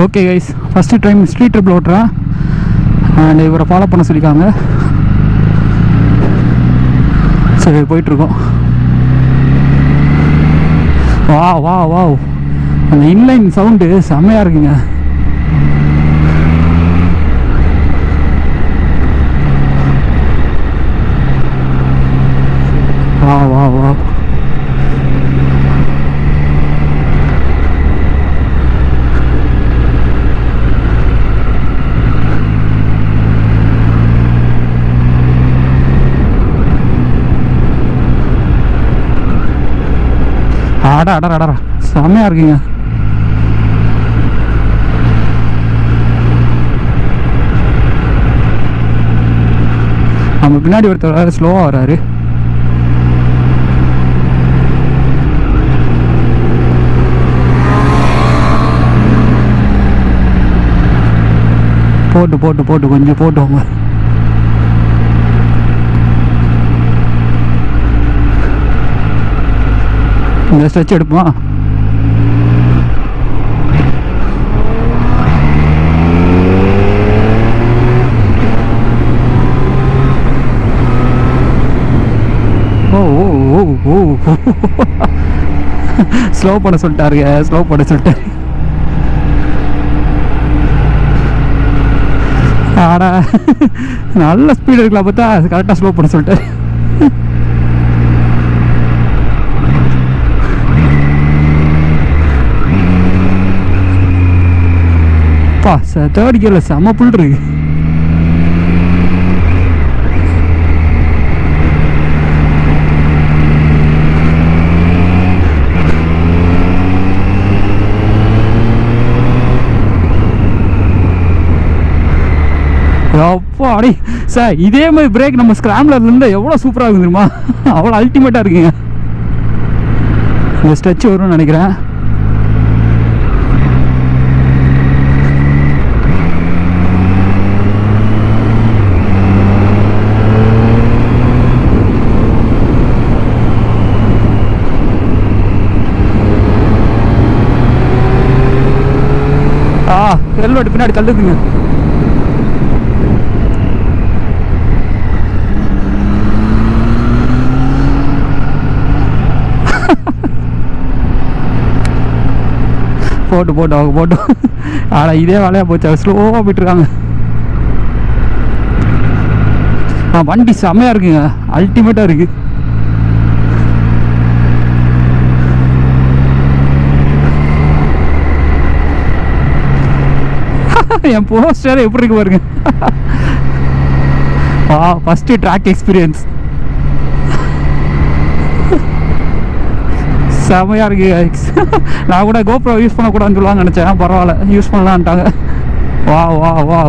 Okay guys, first time street ட்ரிப்பில் ஓட்டுறேன். And இவரை ஃபாலோ பண்ண சொல்லியிருக்காங்க. சரி போயிட்டுருக்கோம். வா வா வா, அந்த இன்லைன் சவுண்டு செம்மையாக இருக்குங்க. வா வா வா, அடா அடா அடா, செம்மையாக இருக்குங்க. நம்ம பின்னாடி ஒருத்தர் ஸ்லோவாக வர்றாரு. போட்டு போட்டு போட்டு கொஞ்சம் போட்டுவாங்க. இந்த ஸ்ட்ரெச் எடுப்போம். ஓ ஓ ஓ ஓ, ஸ்லோ பண்ண சொல்லிட்டாருங்க, ஸ்லோ பண்ண சொல்லிட்டாரு. ஆடா, நல்ல ஸ்பீடு இருக்கலாம் பார்த்தா கரெக்டாக ஸ்லோ பண்ண சொல்லிட்டாரு. தேர்ட் கியரில் செம்ம புல் இருக்கு. அப்பா அடி சார், இதே மாதிரி பிரேக் நம்ம ஸ்கிராம்லர்லேருந்து எவ்வளோ சூப்பராக இருக்கு தெரியுமா? அவ்வளோ அல்டிமேட்டாக இருக்குங்க. இந்த ஸ்ட்ரெச் வரும்னு நினைக்கிறேன். ஹெல்மெட் பின்னாடி தள்ளுதுங்க. போட்டு போட்டு அவங்க போட்டோம். ஆனால் இதே வேலையாக போச்சு, ஸ்லோவாக போயிட்டுருக்காங்க. வண்டி செம்மையாக இருக்குங்க, அல்டிமேட்டாக இருக்குது. என் போஸ்டர் எப்படி இருக்கு பாருங்க. ஃபர்ஸ்ட் ட்ராக் எக்ஸ்பீரியன்ஸ் செமையா இருக்கு. நான் கூட GoPro யூஸ் பண்ணக்கூடாதுன்னு சொல்லுவாங்க நினைச்சேன், பரவாயில்ல யூஸ் பண்ணலான்ட்டாங்க. வா வா வா,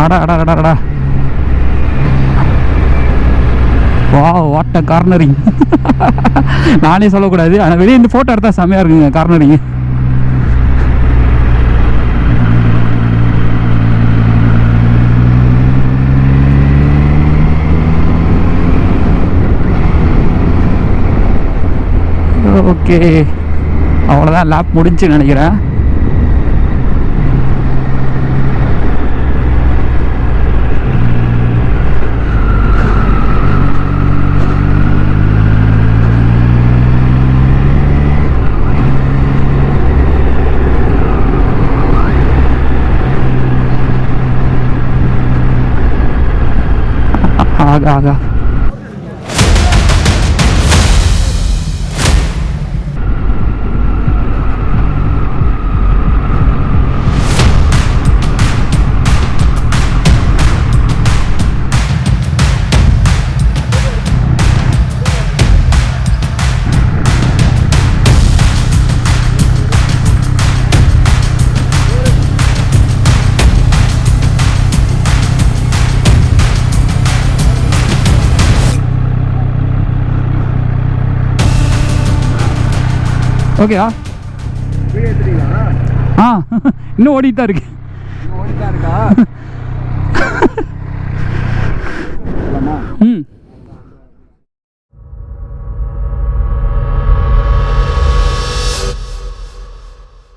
அடா அடா அடா அடா, வா வாட் அ கார்னரிங். நானே சொல்லக்கூடாது, ஆனால் வெளியே இந்த ஃபோட்டோ எடுத்தால் செம்மையாக இருக்குங்க கார்னரிங். ஓகே, அவ்வளோதான், லேப் முடிஞ்சுன்னு நினைக்கிறேன். ஆகா ஆகா, ஓகேயா? ஆ, இன்னும் ஓடிட்டு தான் இருக்கு. ம்